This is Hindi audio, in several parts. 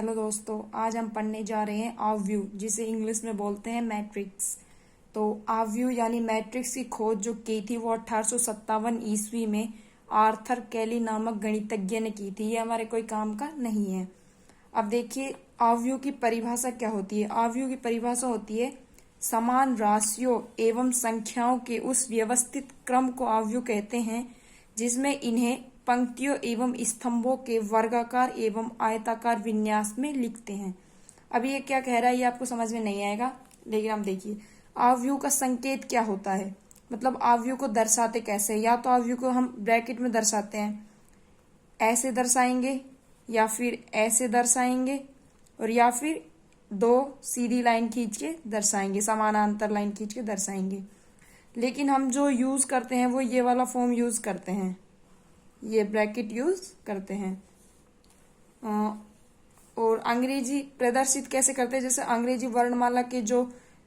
हेलो दोस्तों, आज हम पढ़ने जा रहे हैं ऑवव्यू, जिसे इंग्लिश में बोलते हैं मैट्रिक्स। तो ऑवव्यू यानी मैट्रिक्स की खोज जो की थी वो 1857 ईस्वी में आर्थर कैली नामक गणितज्ञ ने की थी। ये हमारे कोई काम का नहीं है। अब देखिए ऑवव्यू की परिभाषा क्या होती है। ऑवव्यू की परिभाषा होती है समान राशियों एवं संख्याओं के उस व्यवस्थित क्रम को ऑवव्यू कहते हैं जिसमें इन्हें पंक्तियों एवं स्तंभों के वर्गाकार एवं आयताकार विन्यास में लिखते हैं। अब ये क्या कह रहा है ये आपको समझ में नहीं आएगा, लेकिन हम देखिए ऑवव्यू का संकेत क्या होता है। मतलब ऑवव्यू को दर्शाते कैसे, या तो ऑवव्यू को हम ब्रैकेट में दर्शाते हैं, ऐसे दर्शाएंगे या फिर ऐसे दर्शाएंगे, और या फिर दो सीधी लाइन खींच के दर्शाएंगे, समानांतर लाइन खींच के दर्शाएंगे। लेकिन हम जो यूज करते हैं वो ये वाला फॉर्म यूज करते हैं, ये ब्रैकेट यूज करते हैं। और अंग्रेजी प्रदर्शित कैसे करते हैं, जैसे अंग्रेजी वर्णमाला के जो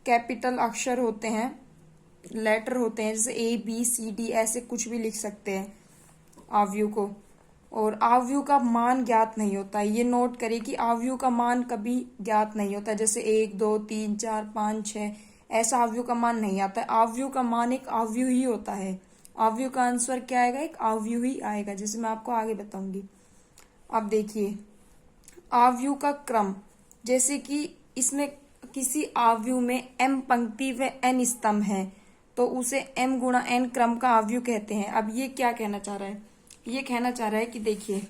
कैपिटल अक्षर होते हैं, लेटर होते हैं, जैसे ए बी सी डी, ऐसे कुछ भी लिख सकते हैं ऑवव्यू को। और ऑवव्यू का मान ज्ञात नहीं होता है, ये नोट करिए कि ऑवव्यू का मान कभी ज्ञात नहीं होता। जैसे 1 2 3 4 5 6 ऐसा ऑवव्यू का मान नहीं आता है। ऑवव्यू का मान एक ऑवव्यू ही होता है। ऑवव्यू का आंसर क्या आएगा, एक ऑवव्यू ही आएगा, जैसे मैं आपको आगे बताऊंगी। अब देखिए ऑवव्यू का क्रम, जैसे कि इसमें किसी ऑवव्यू में m पंक्ति व n स्तंभ है तो उसे m गुणा n क्रम का ऑवव्यू कहते हैं। अब ये क्या कहना चाह रहा है, ये कहना चाह रहा है कि देखिए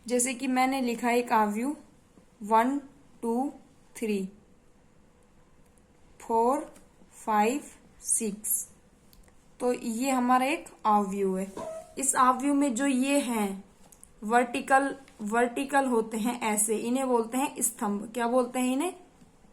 जैसे कि मैंने लिखा एक ऑवव्यू 1 2 3 4 5 6, तो ये हमारा एक ऑवव्यू है। इस ऑवव्यू में जो ये हैं वर्टिकल होते हैं ऐसे, इन्हें बोलते हैं स्तंभ। क्या बोलते हैं इन्हें,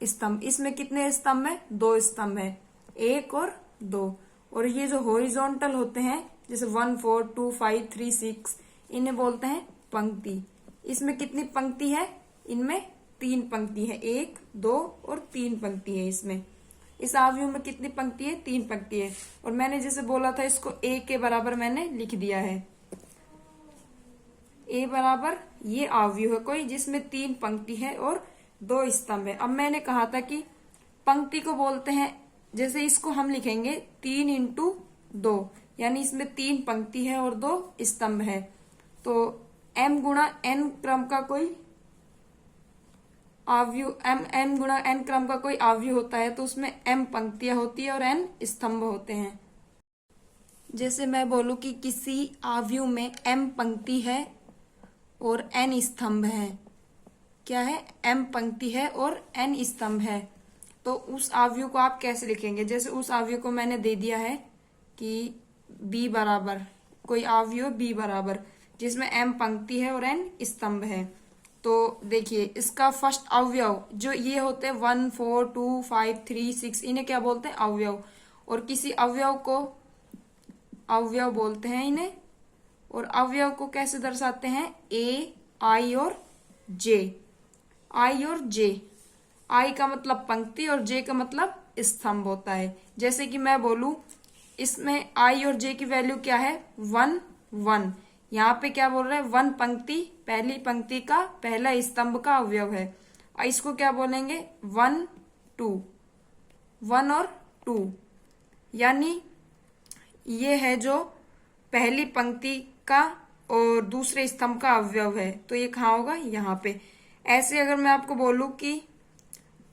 स्तंभ। इसमें कितने स्तंभ है, 2 स्तंभ है, 1 और 2। और ये जो हॉरिजॉन्टल होते हैं जैसे 1 4 2 5 3 6, इन्हें बोलते हैं पंक्ति। इसमें कितनी पंक्ति है, इनमें 3 पंक्ति है, 1 2 और 3 पंक्ति है। इसमें इस ऑवव्यू में कितनी पंक्ति है, 3 पंक्ति है। और मैंने जैसे बोला था इसको a के बराबर मैंने लिख दिया है। a बराबर ये ऑवव्यू है कोई जिसमें 3 पंक्ति है और 2 स्तंभ है। अब मैंने कहा था कि पंक्ति को बोलते हैं, जैसे इसको हम लिखेंगे 3 × 2, यानी इसमें 3 पंक्ति है और 2 स्तंभ है। तो m गुणा n क्रम का कोई ऑवव्यू, m गुणा n क्रम का कोई ऑवव्यू होता है तो उसमें m पंक्तियां होती है और n स्तंभ होते हैं। जैसे मैं बोलूं कि किसी ऑवव्यू में m पंक्ति है और n स्तंभ है। क्या है, m पंक्ति है और n स्तंभ है, तो उस ऑवव्यू को आप कैसे लिखेंगे। जैसे उस ऑवव्यू को मैंने दे दिया है कि b बराबर, कोई ऑवव्यू b बराबर जिसमें m पंक्ति है और n स्तंभ है। तो देखिए इसका फर्स्ट अवयव जो ये होते हैं 1 4 2 5 3 6, इन्हें क्या बोलते हैं, अवयव। और किसी अवयव को अवयव बोलते हैं इन्हें। और अवयव को कैसे दर्शाते हैं, a i और j। i और j, i का मतलब पंक्ति और j का मतलब स्तंभ होता है। जैसे कि मैं बोलूं इसमें i और j की वैल्यू क्या है, 1 1। यहाँ पे क्या बोल रहे हैं, 1 पंक्ति, पहली पंक्ति का पहला स्तंभ का अवयव है। इसको क्या बोलेंगे, 1 2, 1 और 2, यानी ये है जो पहली पंक्ति का और दूसरे स्तंभ का अवयव है। तो ये कहाँ होगा, यहाँ पे। ऐसे अगर मैं आपको बोलूं कि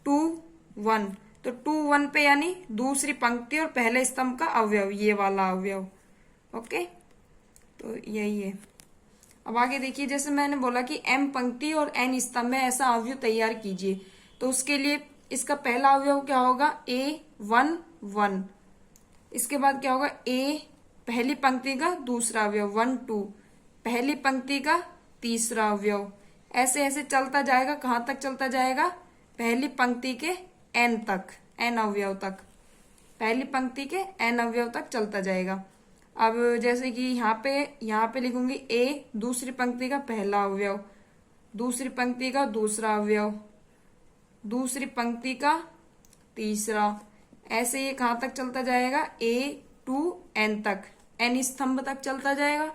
2 1, तो 2 1 पे यानी दूसरी पंक्ति और पहले स्तंभ का अवयव, ये वाला अवयव। ओके, तो यही है। अब आगे देखिए, जैसे मैंने बोला कि m पंक्ति और n स्तंभ में ऐसा अवयव तैयार कीजिए, तो उसके लिए इसका पहला अवयव क्या होगा, a 1 1। इसके बाद क्या होगा, a पहली पंक्ति का दूसरा अवयव 1 2, पहली पंक्ति का तीसरा अवयव। ऐसे ऐसे चलता जाएगा, कहाँ तक चलता जाएगा, पहली पंक्ति के n तक, n अवयव तक, पहली पंक्ति के n अवयव तक चलता जाएगा। अब जैसे कि यहाँ पे लिखूंगी a, दूसरी पंक्ति का पहला अवयव, दूसरी पंक्ति का दूसरा अवयव, दूसरी पंक्ति का तीसरा। ऐसे ये कहाँ तक चलता जाएगा, a to n तक, n स्तंभ तक चलता जाएगा।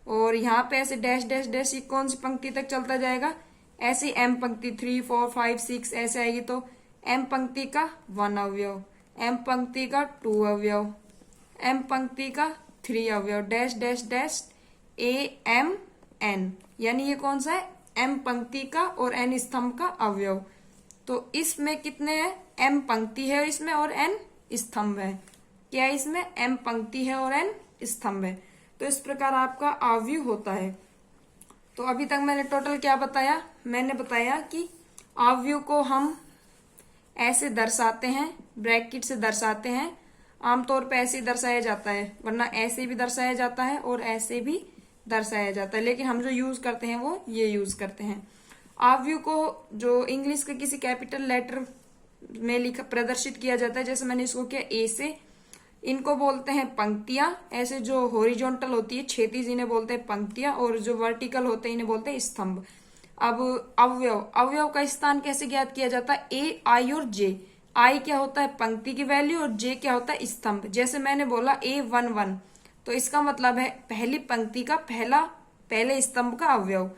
और यहाँ पे ऐसे डैश डैश डैश, ये कौन सी पंक्ति तक चलता जाएगा, ऐसे एम पंक्ति 3, 4, 5, 6 ऐसे आएगी तो एम पंक्ति का 1 अवयव, एम पंक्ति का 2 अवयव, एम पंक्ति का 3 अवयव, dash dash dash a m n, यानी ये कौन सा है, एम पंक्ति का और एन स्तंभ का अवयव। तो इसमें कितने हैं, एम पंक्ति है इसमें और एन स्तंभ है। क्या है इसमें, एम पंक्ति है और एन स्तंभ है। तो इस प्रकार आपका अवयव होता है। तो अभी तक मैंने टोटल क्या बताया, मैंने बताया कि अवयव को हम ऐसे दर्शाते हैं, ब्रैकेट से दर्शाते हैं। आमतौर पे ऐसे ही दर्शाया जाता है, वरना ऐसे भी दर्शाया जाता है और ऐसे भी दर्शाया जाता है, लेकिन हम जो यूज करते हैं वो ये यूज करते हैं। अवयव को जो इंग्लिश के किसी कैपिटल लेटर में लिखा प्रदर्शित किया जाता है, जैसे मैंने इसको किया ए से, इनको बोलते हैं पंक्तियां। ऐसे जो हॉरिजॉन्टल होती है क्षैतिज, इन्हें बोलते हैं पंक्तियां, और जो वर्टिकल होते हैं इन्हें बोलते हैं स्तंभ। अब अवयव, अवयव का स्थान कैसे ज्ञात किया जाता है, ए, आई और जे। आई क्या होता है, पंक्ति की वैल्यू, और जे क्या होता है, स्तंभ। जैसे मैंने बोला A11, तो इसका मतलब है पहली पंक्ति का पहले स्तंभ का अवयव,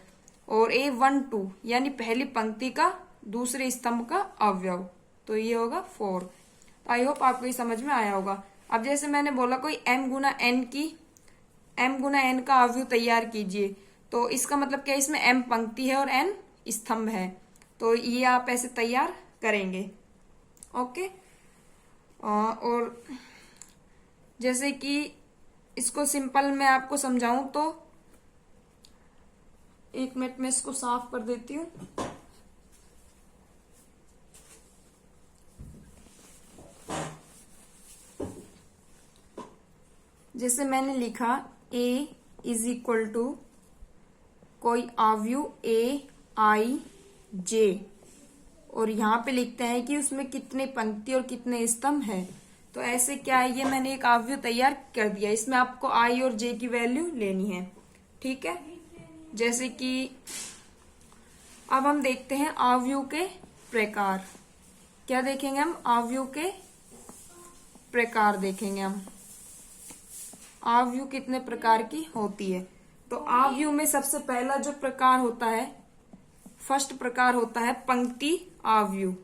और A12 यानी पहली पंक्ति का दूसरे स्तंभ का अवयव, तो ये होगा 4। आई होप आपको ये समझ में आया होगा। अब जैसे मैंने बोला कोई m गुना n का अवयव तैयार कीजिए, तो इसका मतलब क्या है, इसमें m पंक्ति है और n स्तंभ है, तो ये आप ऐसे तैयार करेंगे। ओके। और जैसे कि इसको सिंपल मैं आपको समझाऊं तो 1 मिनट में इसको साफ कर देती हूँ। जैसे मैंने लिखा A इज इक्वल टू कोई अवयव A I J, और यहाँ पे लिखते हैं कि उसमें कितने पंक्ति और कितने स्तंभ है। तो ऐसे क्या है, ये मैंने एक अवयव तैयार कर दिया, इसमें आपको I और J की वैल्यू लेनी है। ठीक है। जैसे कि अब हम देखते हैं अवयव के प्रकार। क्या देखेंगे हम, अवयव के प्रकार देखेंगे हम, अवयव कितने प्रकार की होती है। तो अवयव में सबसे पहला जो प्रकार होता है, फर्स्ट प्रकार होता है पंक्ति अवयव,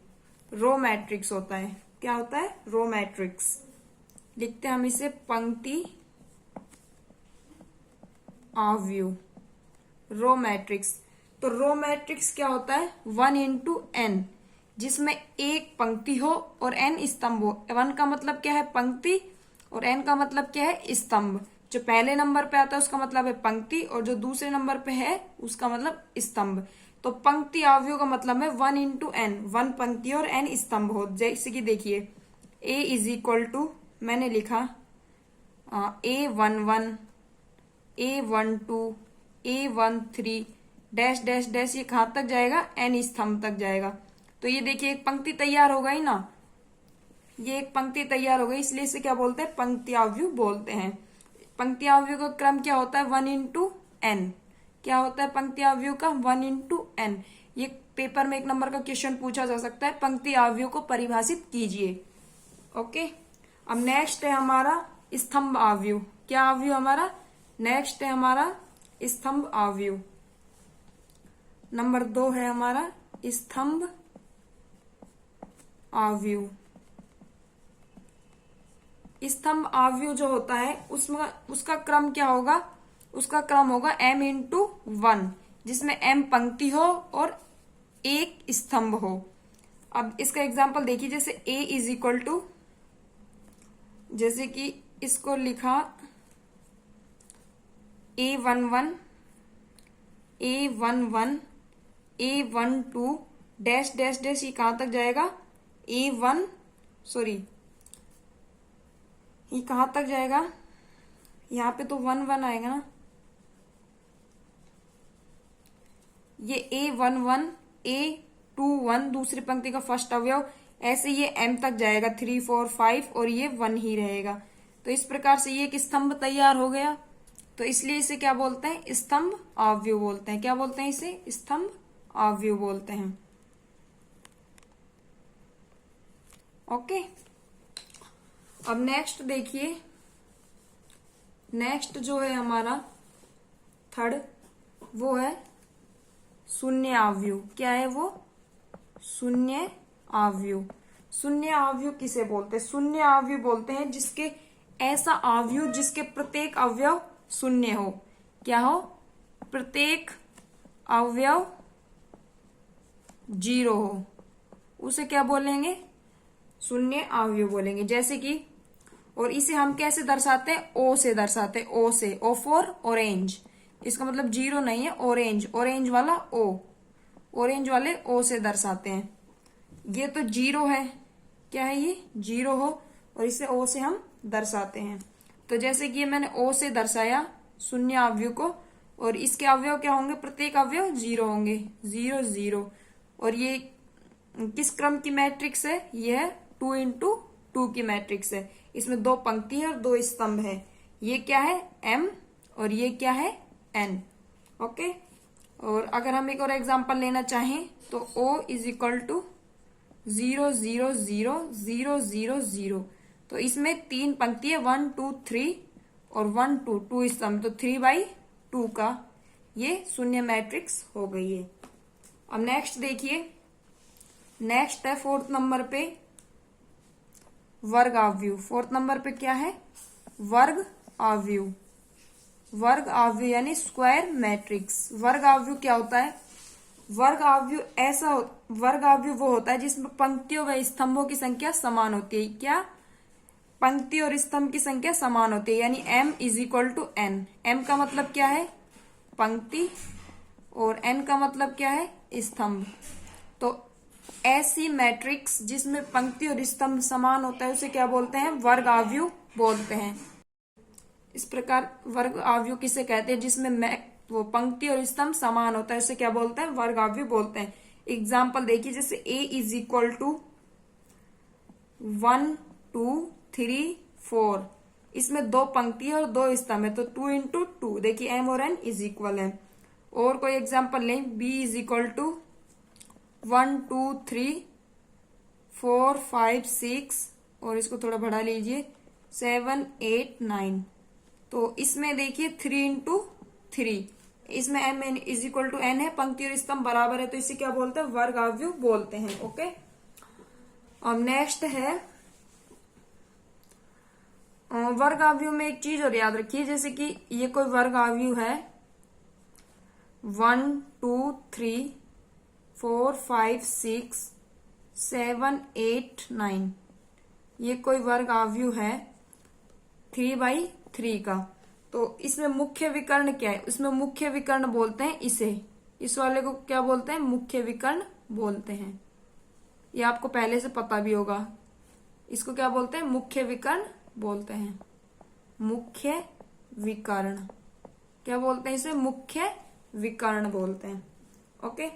रो मैट्रिक्स होता है। क्या होता है, रो मैट्रिक्स। लिखते हैं हम इसे पंक्ति अवयव, रो मैट्रिक्स। तो रो मैट्रिक्स क्या होता है, 1 × n, जिसमें एक पंक्ति हो और n स्तंभ हो। 1 का मतलब क्या है, पंक्ति, और n का मतलब क्या है, स्तंभ। जो पहले नंबर पे आता है उसका मतलब है पंक्ति, और जो दूसरे नंबर पे है उसका मतलब स्तंभ। तो पंक्ति अवयव का मतलब है 1 × n, 1 पंक्ति और n स्तंभ हो। जैसे कि देखिए A इज इक्वल टू, मैंने लिखा A11, A12, A13 dash dash dash, ये कहां तक जाएगा, n स्तंभ तक जाएगा। तो ये देखिए एक पंक्ति तैयार हो गई ना, ये एक पंक्ति तैयार हो गई, इसलिए इसे क्या बोलते हैं, पंक्ति अवयव बोलते हैं। पंक्ति अवयव का क्रम क्या होता है, 1 × n। क्या होता है पंक्ति अवयव का, 1 × n। ये पेपर में 1 नंबर का क्वेश्चन पूछा जा सकता है, पंक्ति अवयव को परिभाषित कीजिए। ओके। अब नेक्स्ट है हमारा स्तंभ अवयव। क्या अवयव हमारा, नेक्स्ट है हमारा स्तंभ अवयव। नंबर 2 है हमारा स्तंभ अवयव। स्तंभ अवयव जो होता है उसमें उसका क्रम क्या होगा, उसका क्रम होगा m × 1, जिसमें m पंक्ति हो और एक स्तंभ हो। अब इसका एग्जांपल देखिए, जैसे A इज इक्वल टू, जैसे कि इसको लिखा A11, A11, A12 dash dash dash, ये कहां तक जाएगा, ये कहां तक जाएगा, यहाँ पे तो 1 1 आएगा ना, ये A11, A21 दूसरी पंक्ति का फर्स्ट अवयव, ऐसे ये m तक जाएगा, 3 4 5, और ये 1 ही रहेगा। तो इस प्रकार से ये एक स्तंभ तैयार हो गया। तो इसलिए इसे क्या बोलते हैं, स्तंभ अवयव बोलते हैं। क्या बोलते हैं इसे, स्तंभ अवयव बोलते हैं। ओके। अब नेक्स्ट देखिए, नेक्स्ट जो है हमारा थर्ड, वो है शून्य आव्यूह। क्या है वो? शून्य आव्यूह। शून्य आव्यूह किसे बोलते हैं? शून्य आव्यूह बोलते हैं जिसके ऐसा आव्यूह जिसके प्रत्येक अवयव शून्य हो। क्या हो? प्रत्येक अवयव 0 हो, उसे क्या बोलेंगे? शून्य आव्यूह बोलेंगे। जैसे कि, और इसे हम कैसे दर्शाते हैं? ओ से दर्शाते हैं। ओ से, ओ फॉर ऑरेंज। इसका मतलब 0 नहीं है, ऑरेंज, ऑरेंज वाला ओ, ऑरेंज वाले ओ से दर्शाते हैं। ये तो 0 है। क्या है ये? 0 हो, और इसे ओ से हम दर्शाते हैं। तो जैसे कि ये मैंने ओ से दर्शाया शून्य आव्यूह को, और इसके अवयव क्या होंगे? प्रत्येक अवयव 0 होंगे, 0 0। और ये किस क्रम की मैट्रिक्स है? यह 2 into 2 की मैट्रिक्स है। इसमें 2 पंक्ति है और 2 स्तंभ है। ये क्या है? M, और ये क्या है? N। ओके। और अगर हम एक और एग्जांपल लेना चाहें तो O इज इक्वल टू 0 0 0 0 0 0। तो इसमें 3 पंक्ति है, 1 2 3 और 1 2, 2 स्तंभ, तो 3/2 का ये शून्य मैट्रिक्स हो गई है। अब नेक्स्ट देखिए, नेक्स्ट है 4th नंबर पे वर्ग आव्यूह। 4th नंबर पे क्या है? वर्ग आव्यूह। वर्ग आव्यूह यानी स्क्वायर मैट्रिक्स। वर्ग आव्यूह क्या होता है? वर्ग आव्यूह वर्ग आव्यूह वो होता है जिसमें पंक्तियों व स्तंभों की संख्या समान होती है। क्या? पंक्ति और स्तंभ की संख्या समान होती है, यानी m is equal to n। m का मतलब क्या है? पंक्ति, और n का मतलब क्या है? स्तंभ। तो ऐसी मैट्रिक्स जिसमें पंक्ति और स्तंभ समान होता है उसे क्या बोलते हैं? वर्ग आव्यूह बोलते हैं। इस प्रकार वर्ग आव्यूह किसे कहते हैं? जिसमें वो पंक्ति और स्तंभ समान होता है उसे क्या बोलते हैं? वर्ग आव्यूह बोलते हैं। एग्जाम्पल देखिए, जैसे a इज इक्वल टू 1 2 3 4। इसमें 2 पंक्ति और 2 स्तंभ है, तो 2 into 2। देखिए m और n इज इक्वल है। और कोई एग्जाम्पल लें, b इज इक्वल टू 1 2 3 4 5 6, और इसको थोड़ा बढ़ा लीजिए, 7 8 9। तो इसमें देखिए 3 into 3, इसमें m is equal to n है, पंक्ति और स्तंभ बराबर है, तो इसे क्या बोलते हैं? वर्ग आव्यूह बोलते हैं। ओके। अब नेक्स्ट है वर्ग आव्यूह में एक चीज और याद रखिए, जैसे कि ये कोई वर्ग आव्यूह है 1 2 3 4 5 6 7 8 9, ये कोई वर्ग आव्यूह है 3/3 का। तो इसमें मुख्य विकर्ण क्या है? इसमें मुख्य विकर्ण बोलते हैं इसे, इस वाले को क्या बोलते हैं? मुख्य विकर्ण बोलते हैं। ये आपको पहले से पता भी होगा। इसको क्या बोलते हैं? मुख्य विकर्ण बोलते हैं। मुख्य विकर्ण क्या बोलते हैं? इसे मुख्य विकर्ण बोलते हैं। ओके।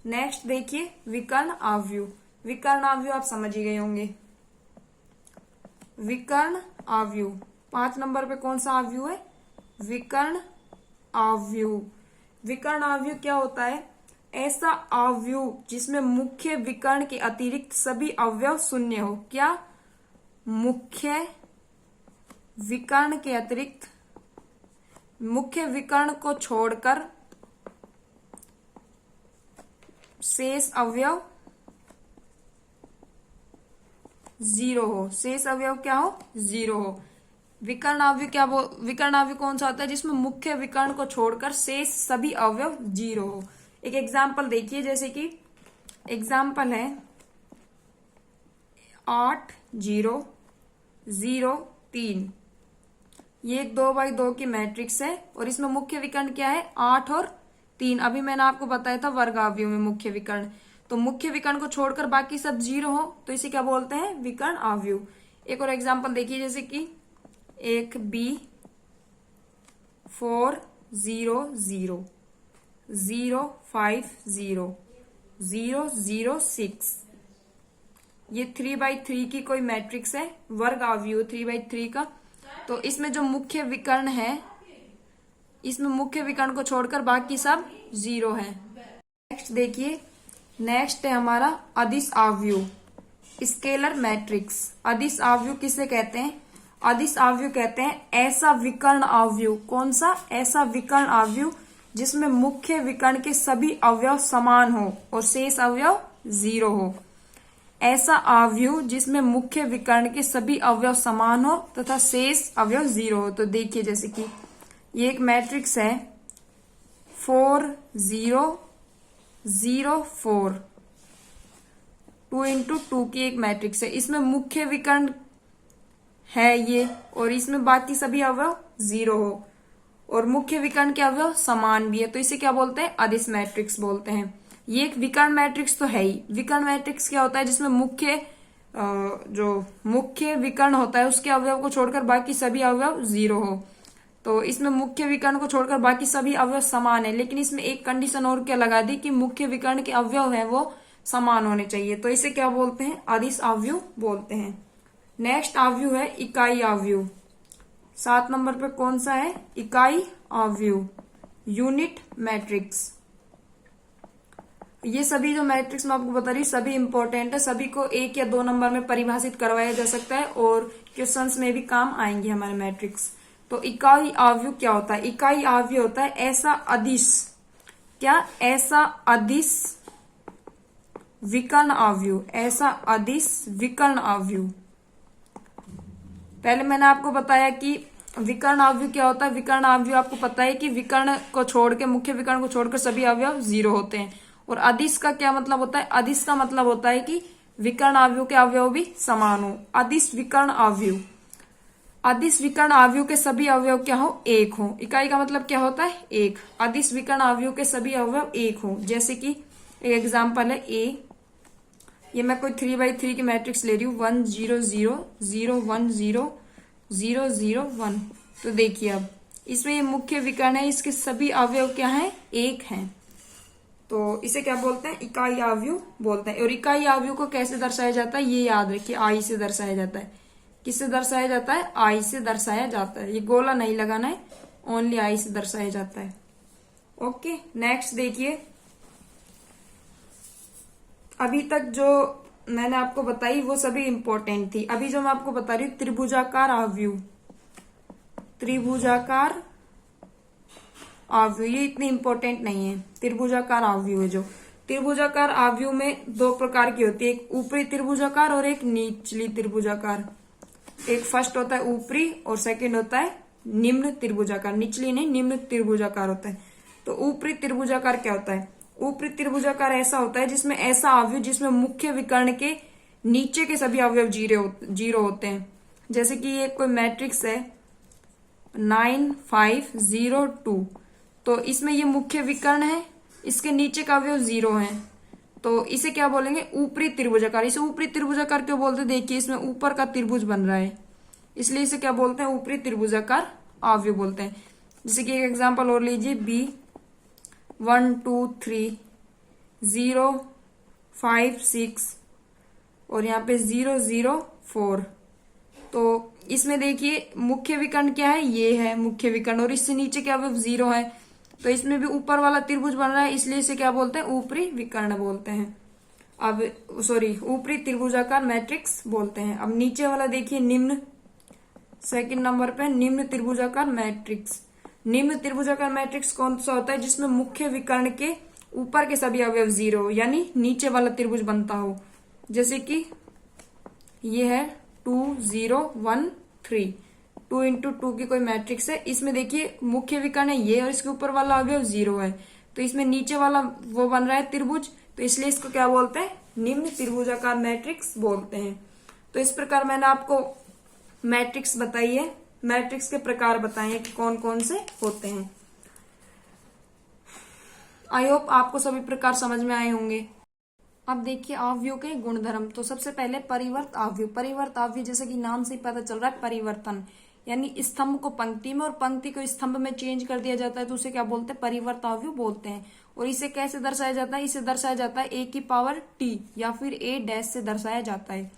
नेक्स्ट देखिए विकर्ण आव्यूह। विकर्ण आव्यूह आप समझ ही गए होंगे। विकर्ण आव्यूह 5 नंबर पे कौन सा आव्यूह है? विकर्ण आव्यूह। विकर्ण आव्यूह क्या होता है? ऐसा आव्यूह जिसमें मुख्य विकर्ण के अतिरिक्त सभी अवयव शून्य हो। क्या? मुख्य विकर्ण के अतिरिक्त, मुख्य विकर्ण को छोड़कर शेष अवयव 0 हो। शेष अवयव क्या हो? 0 हो। विकर्ण आव्यूह विकर्ण आव्यूह कौन सा होता है? जिसमें मुख्य विकर्ण को छोड़कर शेष सभी अवयव 0 हो। एक एग्जाम्पल देखिए, जैसे कि एग्जाम्पल है 8 0 0 3। ये 2/2 की मैट्रिक्स है, और इसमें मुख्य विकर्ण क्या है? 8 और 3। अभी मैंने आपको बताया था वर्ग आव्यूह में मुख्य विकर्ण। तो मुख्य विकर्ण को छोड़कर बाकी सब 0 हो, तो इसे क्या बोलते हैं? विकर्ण आव्यूह। एक और एग्जाम्पल देखिए, जैसे कि एक b 4 0 0 0 5 0 0 0 6। ये 3/3 की कोई मैट्रिक्स है, वर्ग आव्यूह 3/3 का। तो इसमें जो मुख्य विकर्ण है, इसमें मुख्य विकर्ण को छोड़कर बाकी सब 0 है। नेक्स्ट देखिए, नेक्स्ट है हमारा अदिश आव्यूह, स्केलर मैट्रिक्स। अदिश आव्यूह किसे कहते हैं? अदिश आव्यूह कहते हैं ऐसा विकर्ण आव्यूह। कौन सा? ऐसा विकर्ण आव्यूह जिसमें मुख्य विकर्ण के सभी अवयव समान हो और शेष अवयव 0 हो। ऐसा आव्यूह जिसमें मुख्य विकर्ण के सभी अवयव समान हो तथा शेष अवयव 0 हो। तो देखिए जैसे कि ये एक मैट्रिक्स है 4 0 0 4, 2 इंटू 2 की एक मैट्रिक्स है। इसमें मुख्य विकर्ण है ये और इसमें बाकी सभी अवयव 0 हो और मुख्य विकर्ण के अवयव समान भी है, तो इसे क्या बोलते हैं? अदिश मैट्रिक्स बोलते हैं। ये एक विकर्ण मैट्रिक्स तो है ही। विकर्ण मैट्रिक्स क्या होता है? जिसमें जो मुख्य विकर्ण होता है उसके अवयव को छोड़कर बाकी सभी अवयव 0 हो। तो इसमें मुख्य विकर्ण को छोड़कर बाकी सभी अवयव समान है, लेकिन इसमें एक कंडीशन और क्या लगा दी कि मुख्य विकर्ण के अवयव है वो समान होने चाहिए। तो इसे क्या बोलते हैं? अदिश आव्यूह बोलते हैं। नेक्स्ट आव्यूह है इकाई आव्यूह। 7 नंबर पे कौन सा है? इकाई आव्यूह, यूनिट मैट्रिक्स। ये सभी जो मैट्रिक्स मैं आपको बता रही हूँ सभी इंपॉर्टेंट है, सभी को 1 या 2 नंबर में परिभाषित करवाया जा सकता है और क्वेश्चंस में भी काम आएंगे हमारे मैट्रिक्स। तो इकाई आव्यूह क्या होता है? इकाई आव्यूह होता है ऐसा अदिश, क्या? ऐसा अदिश विकर्ण आव्यूह, ऐसा अदिश विकर्ण आव्यूह। पहले मैंने आपको बताया कि विकर्ण आव्यूह क्या होता है। विकर्ण आव्यूह आपको पता है कि विकर्ण को छोड़ के, मुख्य विकर्ण को छोड़कर सभी अवयव 0 होते हैं। और अदिश का क्या मतलब होता है? अदिश का मतलब होता है कि विकर्ण आव्यूह के अवयव भी समान हो। अदिश विकर्ण आव्यूह, अदिश विकर्ण आव्यूह के सभी अवयव क्या हो? 1 हो। इकाई का मतलब क्या होता है? 1। अदिश विकर्ण आव्यूह के सभी अवयव 1 हो। जैसे कि एक एग्जाम्पल है ए, ये मैं कोई 3x3 की मैट्रिक्स ले रही हूँ 1 0 0 0 1 0 0 0 1। तो देखिए अब इसमें ये मुख्य विकर्ण है, इसके सभी अवयव क्या है? 1 हैं। तो इसे क्या बोलते हैं? इकाई आव्यूह बोलते हैं। और इकाई आव्यूह को कैसे दर्शाया जाता है ये याद रखिए, आई से दर्शाया जाता है। किससे दर्शाया जाता है? आई से दर्शाया जाता है। ये गोला नहीं लगाना है, ओनली आई से दर्शाया जाता है। ओके, नेक्स्ट देखिए, अभी तक जो मैंने आपको बताई वो सभी इंपॉर्टेंट थी। अभी जो मैं आपको बता रही हूँ त्रिभुजाकार आव्यूह, त्रिभुजाकार आव्यूह ये इतनी इंपॉर्टेंट नहीं है। त्रिभुजाकार आव्यूह है जो, त्रिभुजाकार आव्यूह में 2 प्रकार की होती है, एक ऊपरी त्रिभुजाकार और एक निचली त्रिभुजाकार। एक फर्स्ट होता है ऊपरी और सेकंड होता है निम्न त्रिभुजाकार। निचली नहीं, निम्न त्रिभुजाकार होता है। तो ऊपरी त्रिभुजाकार क्या होता है? ऊपरी त्रिभुजाकार ऐसा होता है जिसमें ऐसा आव्यूह जिसमें मुख्य विकर्ण के नीचे के सभी अवयव 0 होते हैं। जैसे कि ये कोई मैट्रिक्स है 9 5 0 2, तो इसमें ये मुख्य विकर्ण है, इसके नीचे का अवयव 0 है, तो इसे क्या बोलेंगे? ऊपरी त्रिभुजाकार। इसे ऊपरी त्रिभुजाकार क्यों बोलते हैं? देखिए इसमें ऊपर का त्रिभुज बन रहा है, इसलिए इसे क्या बोलते हैं? ऊपरी त्रिभुजाकार आव्यूह बोलते हैं। जैसे कि एक एग्जांपल और लीजिए, बी 1 2 3 0 5 6 और यहाँ पे 0 0 4। तो इसमें देखिए मुख्य विकर्ण क्या है? ये है मुख्य विकर्ण, और इससे नीचे क्या अवयव 0 है, तो इसमें भी ऊपर वाला त्रिभुज बन रहा है, इसलिए इसे क्या बोलते हैं? ऊपरी विकर्ण बोलते हैं। अब ऊपरी त्रिभुजाकार मैट्रिक्स बोलते हैं। अब नीचे वाला देखिए निम्न, सेकंड नंबर पे निम्न त्रिभुजाकार मैट्रिक्स। निम्न त्रिभुजाकार मैट्रिक्स कौन सा होता है? जिसमें मुख्य विकर्ण के ऊपर के सभी अवयव 0 यानी नीचे वाला त्रिभुज बनता हो। जैसे कि ये है 2 0 1 3, 2 इंटू 2 की कोई मैट्रिक्स है। इसमें देखिए मुख्य विकर्ण है ये और इसके ऊपर वाला अवयव 0 है, तो इसमें नीचे वाला वो बन रहा है त्रिभुज, तो इसलिए इसको क्या बोलते हैं? निम्न त्रिभुजाकार मैट्रिक्स बोलते हैं। तो इस प्रकार मैंने आपको मैट्रिक्स बताई है, मैट्रिक्स के प्रकार बताए हैं कि कौन कौन से होते हैं। आई होप आपको सभी प्रकार समझ में आए होंगे। अब देखिए आव्यूह के गुणधर्म। तो सबसे पहले परिवर्त आव्यूह। परिवर्त आव्यूह जैसे कि नाम से ही पता चल रहा है, परिवर्तन यानी स्तंभ को पंक्ति में और पंक्ति को स्तंभ में चेंज कर दिया जाता है, तो उसे क्या बोलते हैं? परिवर्त आव्यूह बोलते हैं। और इसे कैसे दर्शाया जाता है? इसे दर्शाया जाता है a की पावर t या फिर a डैश से दर्शाया जाता है।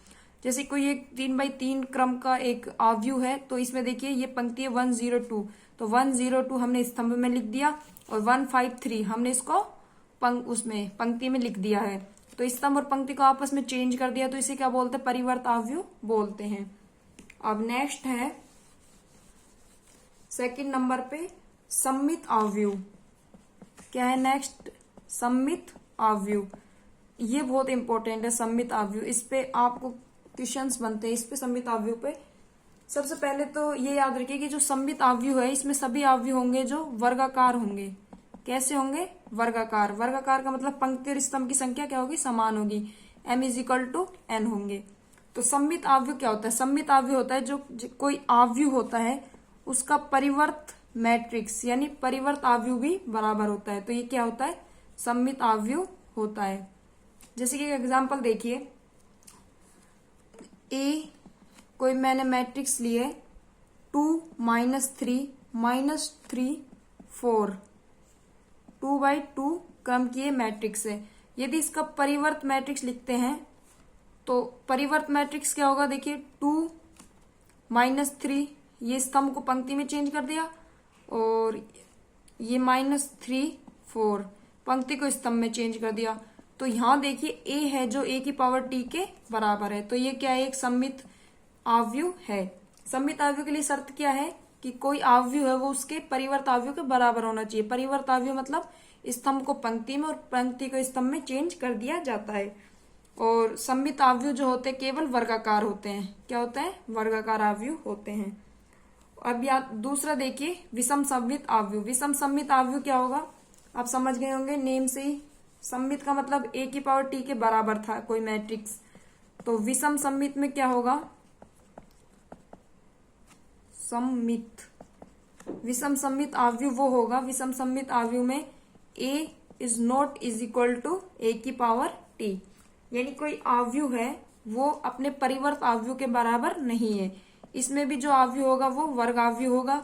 जैसे कोई एक 3x3 क्रम का एक आव्यूह है, तो इसमें देखिए ये पंक्ति है 1 0 2, तो 1 0 2 हमने स्तंभ में लिख दिया और 1 5 3 हमने इसको उसमें पंक्ति में लिख दिया है। तो स्तंभ और पंक्ति को आपस में चेंज कर दिया, तो इसे क्या बोलते हैं? परिवर्त आव्यूह बोलते हैं। अब नेक्स्ट है सेकंड नंबर पे सम्मित आव्यूह। क्या है नेक्स्ट, सममित अवयव। ये बहुत इंपॉर्टेंट है सममित अवयव, इस पे आपको क्वेश्चंस बनते हैं, इस पे सममित अवयव पे। सबसे पहले तो ये याद रखिए कि जो सममित अवयव है इसमें सभी अवयव होंगे जो वर्गाकार होंगे। कैसे होंगे, वर्गाकार। वर्गाकार का मतलब पंक्ति और स्तंभ की संख्या क्या होगी, समान होगी, m = n होंगे। तो सममित अवयव क्या होता है, सममित अवयव होता है जो कोई अवयव होता है उसका परिवर्त मैट्रिक्स यानी परिवर्त अवयव भी बराबर होता है, तो ये क्या होता है, सममित अवयव होता है। जैसे कि एक एग्जांपल देखिए, ए कोई मैंने मैट्रिक्स लिए 2 -3 -3 4 2/2 क्रम की मैट्रिक्स है। यदि इसका परिवर्त मैट्रिक्स लिखते हैं तो परिवर्त मैट्रिक्स क्या होगा, देखिए 2 -3, ये स्तंभ को पंक्ति में चेंज कर दिया, और ये -3 4 पंक्ति को स्तंभ में चेंज कर दिया। तो यहां देखिए ए है जो a की पावर t के बराबर है, तो ये क्या है, एक सममित अवयव है। सममित अवयव के लिए शर्त क्या है कि कोई अवयव है वो उसके परिवर्त अवयव के बराबर होना चाहिए। परिवर्त अवयव मतलब स्तंभ को पंक्ति में और पंक्ति को स्तंभ में चेंज कर दिया जाता है। और सममित अवयव जो होते हैं केवल वर्गाकार होते हैं। क्या होते हैं, वर्गाकार अवयव होते हैं। अब दूसरा देखिए, विषम सममित अवयव। विषम सममित अवयव क्या होगा, आप समझ गए होंगे नेम से ही। सममित का मतलब a की पावर t के बराबर था कोई मैट्रिक्स, तो विषम सममित में क्या होगा, सममित विषम सममित अवयव वो होगा, विषम सममित अवयव में a ≠ a की पावर t, यानी कोई अवयव है वो अपने परिवर्त अवयव के बराबर नहीं है। इसमें भी जो अवयव होगा वो वर्ग अवयव होगा।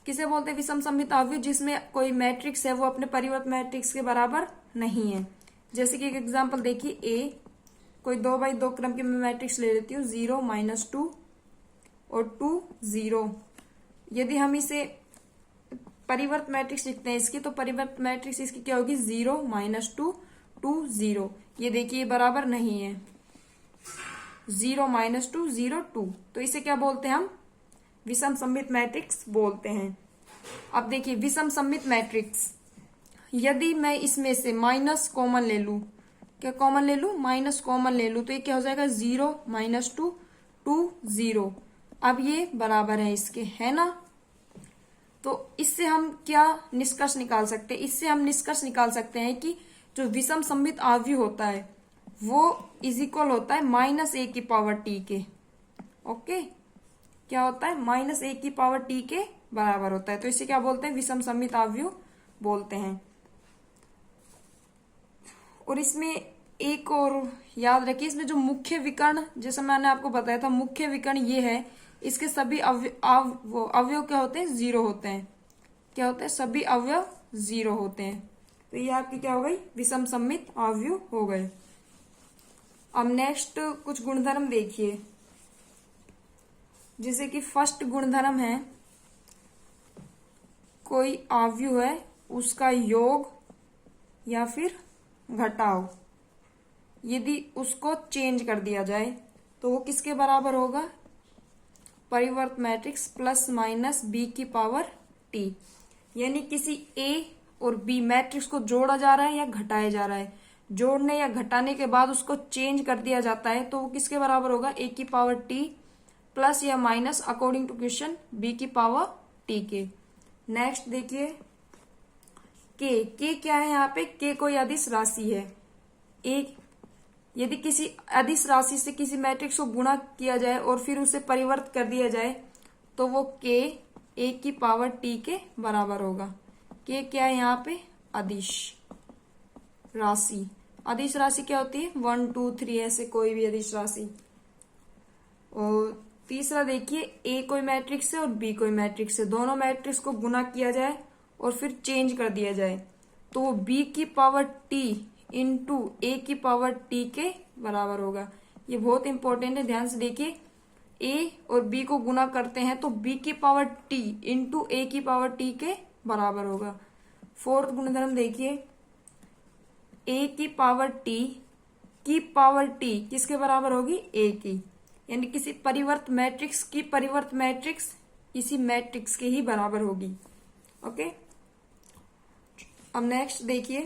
किसे बोलते हैं विषम सममित अवयव, जिसमें कोई मैट्रिक्स है वो अपने परिवर्त मैट्रिक्स के बराबर नहीं है। जैसे कि एक एग्जांपल देखिए, ए कोई 2/2 क्रम की मैं मैट्रिक्स ले लेती हूँ, 0 -2 और 2 0। यदि हम इसे परिवर्त मैट्रिक्स लिखते हैं इसकी, तो परिवर्त मैट्रिक्स इसकी क्या होगी, 0 -2 2 0। ये देखिए बराबर नहीं है, 0 -2 0 2, तो इसे क्या बोलते हैं हम, विषम सममित मैट्रिक्स बोलते हैं। अब देखिए विषम सममित मैट्रिक्स, यदि मैं इसमें से माइनस कॉमन ले लूं, क्या कॉमन ले लूं, माइनस कॉमन ले लूं, तो ये क्या हो जाएगा, 0 -2 2 0। अब ये बराबर है इसके, है ना। तो इससे हम क्या निष्कर्ष निकाल सकते हैं, इससे हम निष्कर्ष निकाल सकते हैं कि जो विषम सममित अवयव होता है वो इक्वल होता है -a की पावर t के। ओके, क्या होता है, -a की पावर t के बराबर होता है, तो इसे क्या बोलते हैं, विषम सममित अवयव बोलते हैं। और इसमें एक और याद रखिए, इसमें जो मुख्य विकर्ण, जैसे मैंने आपको बताया था, मुख्य विकर्ण ये है, इसके सभी अवयव क्या होते हैं, 0 होते हैं। क्या होते हैं, सभी अवयव 0 होते हैं। तो ये आपकी क्या हो गई, विषम सममित अवयव हो गए। अब नेक्स्ट कुछ गुणधर्म देखिए, जैसे कि फर्स्ट गुणधर्म है, कोई अवयव है उसका योग या फिर घटाव, यदि उसको चेंज कर दिया जाए तो वो किसके बराबर होगा, परिवर्त मैट्रिक्स ± b की पावर t। यानी किसी a और b मैट्रिक्स को जोड़ा जा रहा है या घटाया जा रहा है, जोड़ने या घटाने के बाद उसको चेंज कर दिया जाता है, तो वो किसके बराबर होगा, a की पावर t प्लस या minus according to question b की पावर t के। नेक्स्ट देखिए k क्या है, यहाँ पे k कोई अदिश राशि है। एक यदि किसी अदिश राशि से किसी मैट्रिक्स को गुणा किया जाए और फिर उसे परिवर्त कर दिया जाए तो वो k a की पावर t के बराबर होगा। k क्या है यहाँ पे, अदिश राशि। अदिश राशि क्या होती है, 1 2 3 ऐसे कोई भी अदिश राशि। और तीसरा देखिए, a कोई मैट्रिक्स है और b कोई मैट्रिक्स है, दोनों मैट्रिक्स को गुना किया जाए और फिर चेंज कर दिया जाए तो वो b की पावर t इंटू a की पावर t के बराबर होगा। ये बहुत इंपॉर्टेंट है, ध्यान से देखिए, a और b को गुना करते हैं तो b की पावर t इंटू a की पावर t के बराबर होगा। फोर्थ गुणधर्म देखिए, a की पावर t की पावर t किसके बराबर होगी, a की, यानी किसी परिवर्त मैट्रिक्स की परिवर्त मैट्रिक्स इसी मैट्रिक्स के ही बराबर होगी। ओके, अब नेक्स्ट देखिए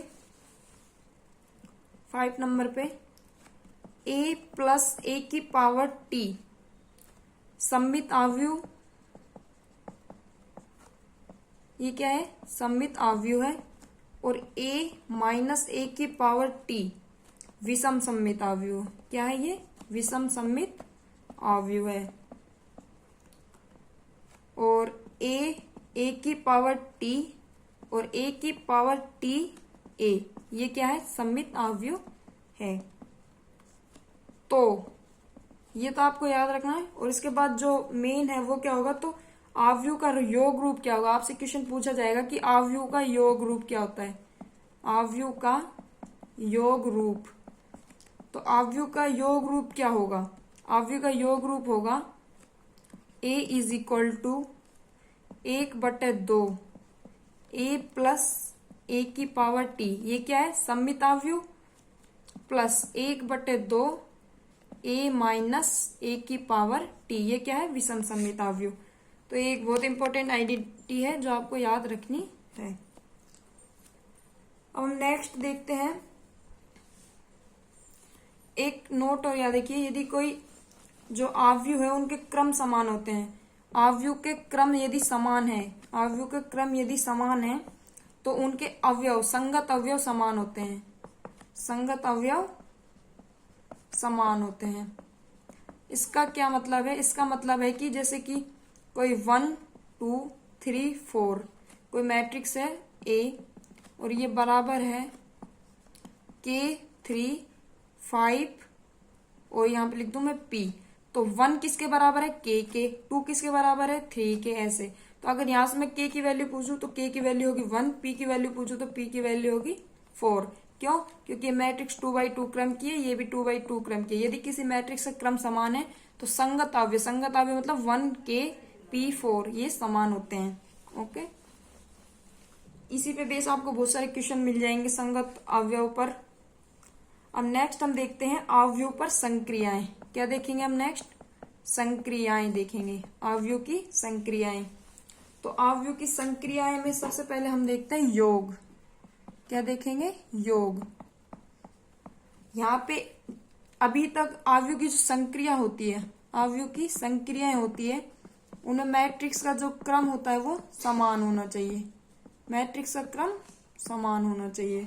5 नंबर पे a प्लस a की पावर t सममित अवयव, ये क्या है, सममित अवयव है। और a माइनस a की पावर t विषम सममित अवयव, क्या है ये, विषम सममित अवयव है। और a की पावर t और a की पावर t a, ये क्या है, सममित अवयव है। तो ये तो आपको याद रखना है। और इसके बाद जो मेन है वो क्या होगा, तो अवयव का योग रूप क्या होगा। आपसे क्वेश्चन पूछा जाएगा कि अवयव का योग रूप क्या होता है, अवयव का योग रूप। तो अवयव का योग रूप क्या होगा, अवयव का योग रूप होगा a is equal to 1/2 a plus a की पावर t, ये क्या है, सममित अवयव, प्लस 1/2 a माइनस a की पावर t, ये क्या है, विषम सममित अवयव। तो ये एक बहुत इंपॉर्टेंट आइडेंटिटी है जो आपको याद रखनी है। अब हम नेक्स्ट देखते हैं, एक नोट और याद देखिए, यदि कोई जो अवयव है उनके क्रम समान होते हैं, अवयव के क्रम यदि समान है, अवयव के क्रम यदि समान है तो उनके अवयव, संगत अवयव समान होते हैं, संगत अवयव समान होते हैं। इसका क्या मतलब है, इसका मतलब है कि जैसे कि कोई 1 2 3 4 कोई मैट्रिक्स है A और ये बराबर है K 3 5 और यहां पे लिख दूं मैं P। तो 1 किसके बराबर है, K के, 2 किसके बराबर है, 3 के, ऐसे। तो अगर यहां से मैं K की वैल्यू पूछूं तो K की वैल्यू होगी 1, P की वैल्यू पूछूं तो P की वैल्यू होगी 4। क्यों, क्योंकि मैट्रिक्स 2x2 क्रम की है, ये भी 2x2 क्रम की है। यदि किसी मैट्रिक्स का क्रम समान है तो संगत अवयव, संगत अवयव मतलब 1K P4 ये समान होते हैं। ओके, इसी पे बेस आपको बहुत सारे क्वेश्चन मिल जाएंगे संगत अवयव पर। अब नेक्स्ट हम देखते हैं अवयव पर संक्रियाएं। क्या देखेंगे हम नेक्स्ट, संक्रियाएं देखेंगे, अवयव की संक्रियाएं। तो अवयव की संक्रियाएं में सबसे पहले हम देखते हैं योग। क्या देखेंगे, योग। यहाँ पे अभी तक अवयव की जो संक्रिया होती है, अवयव की संक्रियाएं होती है, उनमें मैट्रिक्स का जो क्रम होता है वो समान होना चाहिए, मैट्रिक्स का क्रम समान होना चाहिए।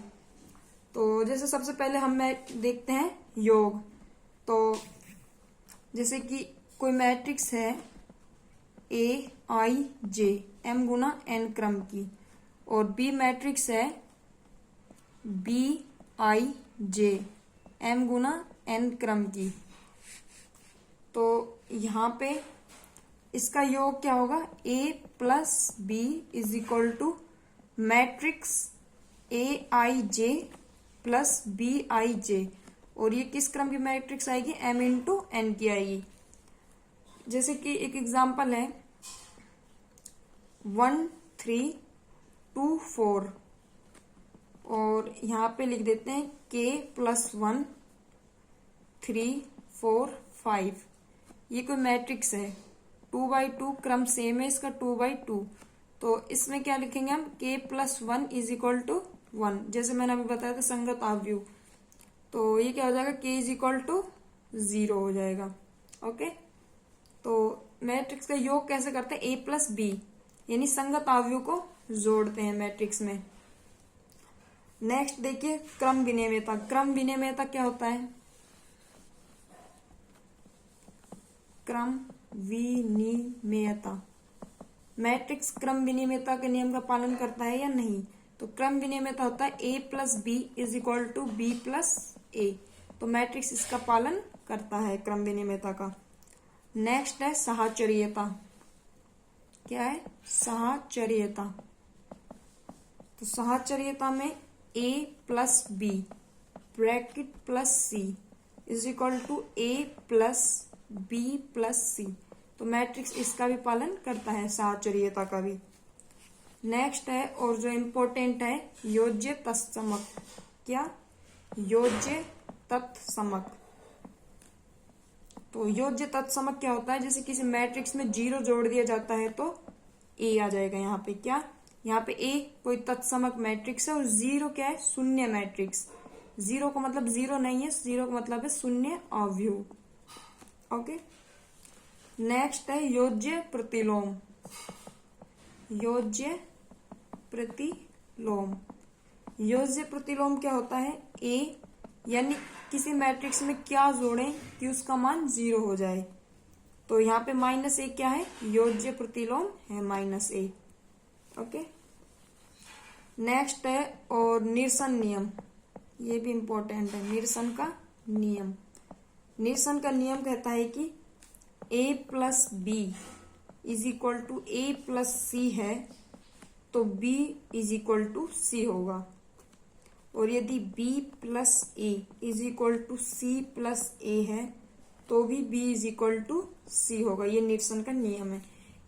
तो जैसे सबसे पहले हम देखते हैं योग। तो जैसे कि कोई मैट्रिक्स है AIJ M गुना N क्रम की, और B मैट्रिक्स है BIJ M गुना N क्रम की। तो यहाँ पे इसका योग क्या होगा, A plus B is equal to matrix AIJ plus BIJ। और ये किस क्रम की मैट्रिक्स आएगी, M इंटू N की आएगी। जैसे कि एक एग्जांपल है 1 3 2 4 और यहाँ पे लिख देते हैं K प्लस 1 3 4 5। ये कोई मैट्रिक्स है, 2x2 क्रम सेम है इसका, 2x2। तो इसमें क्या लिखेंगे हम, K plus 1 is equal to 1, जैसे मैंने अभी बताया था संगत अवयव। तो ये क्या हो जाएगा, K इज इक्वल टू 0 हो जाएगा। ओके, तो मैट्रिक्स का योग कैसे करते हैं, A प्लस B, यानी संगत अवयव को जोड़ते हैं मैट्रिक्स में। नेक्स्ट देखिए क्रम विनिमेयता। क्रम विनिमेयता क्या होता है, क्रम विनिमेयता, मैट्रिक्स क्रम विनिमेयता के नियम का पालन करता है या नहीं। तो क्रम विनिमेयता होता है A plus B is equal to B plus A। तो मैट्रिक्स इसका पालन करता है क्रम विनिमेयता का। नेक्स्ट है साहचर्यता। क्या है, साहचर्यता। तो साहचर्यता में A plus B bracket plus C is equal to A plus B plus C। तो मैट्रिक्स इसका भी पालन करता है, साहचर्यता का भी। नेक्स्ट है और जो इम्पोर्टेंट है योज्य तत्समक। क्या, योज्य तत्समक। तो योज्य तत्समक क्या होता है, जैसे किसी मैट्रिक्स में 0 जोड़ दिया जाता है तो A आ जाएगा यहाँ पे। क्या, यहाँ पे ए कोई तत्समक मैट्रिक्स है और जीरो क्या है, शून्य मैट्रिक्स। जीरो का मतलब जीरो नहीं है, जीरो का मतलब है शून्य अवयव। ओके, नेक्स्ट है योज्य प्रतिलोम। योज्य प्रतिलोम, योज्य प्रतिलोम क्या होता है, ए यानी किसी मैट्रिक्स में क्या जोड़ें कि उसका मान जीरो हो जाए। तो यहाँ पे माइनस ए क्या है, योज्य प्रतिलोम है माइनस ए। ओके, नेक्स्ट है और निरसन नियम, ये भी इंपॉर्टेंट है। निरसन का नियम, निरसन का नियम कहता है कि a plus B is equal to A plus C है तो b is equal to C होगा, और यदि b plus A is equal to C plus A है तो भी b is equal to C होगा। ये निरसन का नियम है।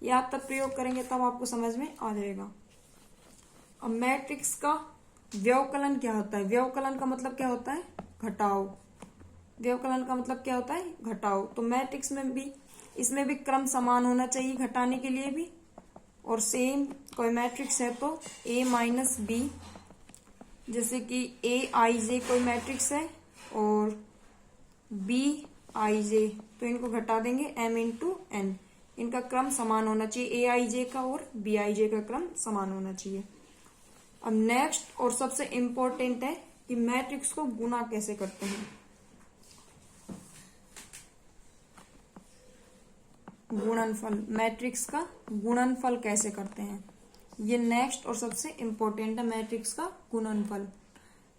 ये आप तब प्रयोग करेंगे तब आपको समझ में आ जाएगा। अब मैट्रिक्स का व्यवकलन क्या होता है। व्यवकलन का मतलब क्या होता है, घटाव। व्यवकलन का मतलब क्या होता है, घटाव। तो मैट्रिक्स में भी, इसमें भी क्रम समान होना चाहिए घटाने के लिए भी। और सेम कोई मैट्रिक्स है तो a माइनस बी, जैसे कि a आई जे कोई मैट्रिक्स है और b आई जे, तो इनको घटा देंगे m इंटू एन। इनका क्रम समान होना चाहिए, a आई जे का और b आई जे का क्रम समान होना चाहिए। अब नेक्स्ट और सबसे इंपॉर्टेंट है कि मैट्रिक्स को गुणा कैसे करते हैं। गुणनफल, मैट्रिक्स का गुणनफल कैसे करते हैं, ये नेक्स्ट और सबसे इंपॉर्टेंट है, मैट्रिक्स का गुणनफल।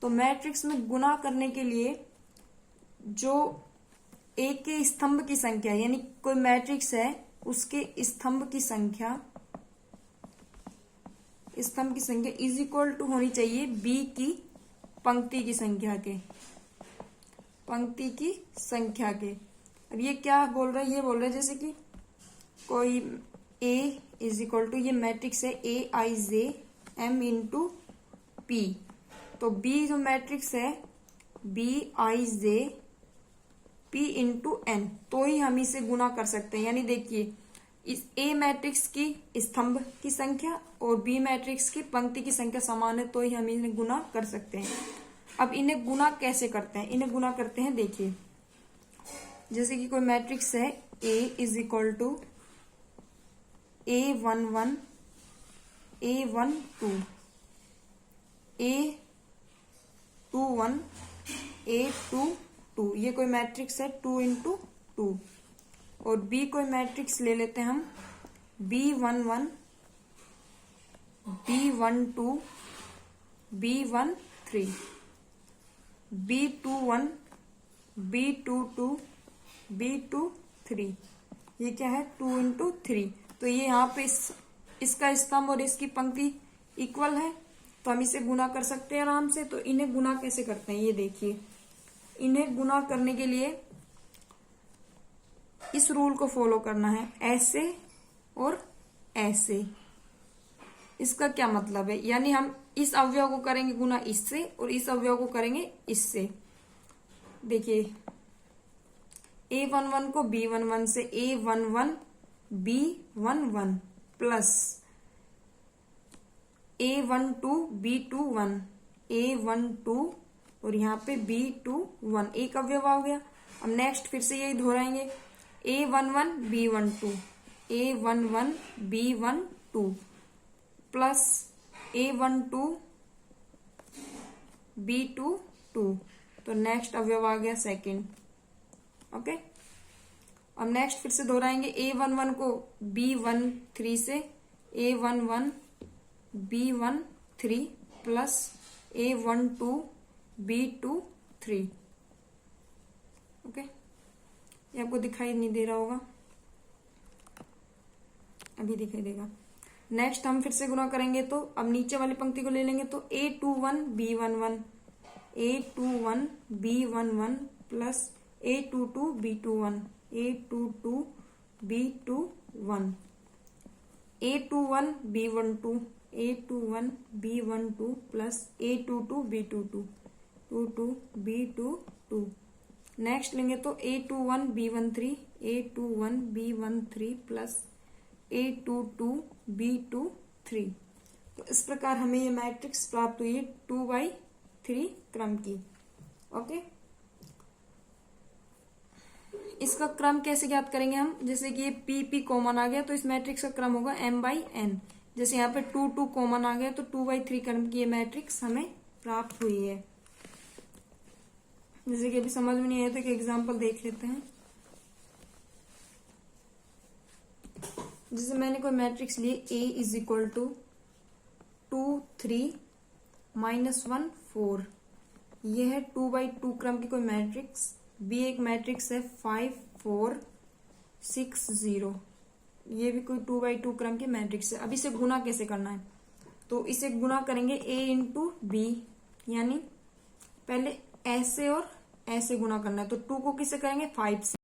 तो मैट्रिक्स में गुणा करने के लिए जो एक के स्तंभ की संख्या, यानी कोई मैट्रिक्स है उसके स्तंभ की संख्या इज इक्वल टू होनी चाहिए बी की पंक्ति की संख्या के, पंक्ति की संख्या के। अब ये क्या बोल रहा है, ये बोल रहा है जैसे कि कोई a इज इक्वल टू, ये मैट्रिक्स है a I J m into P, तो b जो मैट्रिक्स है b आई जे p इंटू एन, तो ही हम इसे गुणा कर सकते हैं। यानी देखिए, इस a मैट्रिक्स की स्तंभ की संख्या और b मैट्रिक्स की पंक्ति की संख्या समान है तो ही हम इन्हें गुणा कर सकते हैं। अब इन्हें गुणा कैसे करते हैं, इन्हें गुणा करते हैं, देखिए जैसे कि कोई मैट्रिक्स है a is equal to A11 A12 A21 A22, ये कोई मैट्रिक्स है 2 इंटू 2। और B कोई मैट्रिक्स ले लेते हैं हम B11 B12 B13 B21 B22 B23, ये क्या है 2 इंटू 3। तो ये यहाँ पे इसका स्तंभ और इसकी पंक्ति इक्वल है तो हम इसे गुणा कर सकते हैं आराम से। तो इन्हें गुणा कैसे करते हैं, ये देखिए, इन्हें गुणा करने के लिए इस रूल को फॉलो करना है, ऐसे और ऐसे। इसका क्या मतलब है, यानी हम इस अवयव को करेंगे गुणा इससे और इस अवयव को करेंगे इससे। देखिए A11 को B11 से A11 B11 plus A12 B21 A12 और यहाँ पे B21, एक अवयव आ गया। अब नेक्स्ट फिर से यही दोहराएंगे, A11 B12 A11 B12 plus A12 B22, तो नेक्स्ट अवयव आ गया सेकंड। ओके, अब नेक्स्ट फिर से दोहराएंगे, A11 को B13 से A11 B13 plus A12 B23। Okay, ये आपको दिखाई नहीं दे रहा होगा, अभी दिखाई देगा। नेक्स्ट हम फिर से गुणा करेंगे तो अब नीचे वाली पंक्ति को ले लेंगे तो A21 B11 A21 B11 plus A22 B21 A22 B21 A21 B12 A21 B12 plus A22 B22 22 B22। Next लेंगे तो A21 B13 A21 B13 plus A22 B23। तो इस प्रकार हमें ये मैट्रिक्स प्राप्त हुई है 2/3 क्रम की। ओके, इसका क्रम कैसे ज्ञात करेंगे हम? जैसे कि ये पी कॉमन आ गया तो इस मैट्रिक्स का क्रम होगा m/n। जैसे यहाँ पे 2 कॉमन आ गया तो 2/3 क्रम की ये मैट्रिक्स हमें प्राप्त हुई है। जैसे कि अभी समझ में नहीं आया तो एक एग्जाम्पल देख लेते हैं। जैसे मैंने कोई मैट्रिक्स लिए A इज इक्वल टू 2 3 -1 4। यह है 2/2 क्रम की कोई मैट्रिक्स। B एक मैट्रिक्स है 5 4 6 0। ये भी कोई 2/2 क्रम की मैट्रिक्स है। अब इसे गुना कैसे करना है? तो इसे गुना करेंगे A इंटू बी, यानी पहले ऐसे और ऐसे गुना करना है। तो 2 को किससे करेंगे? 5 से।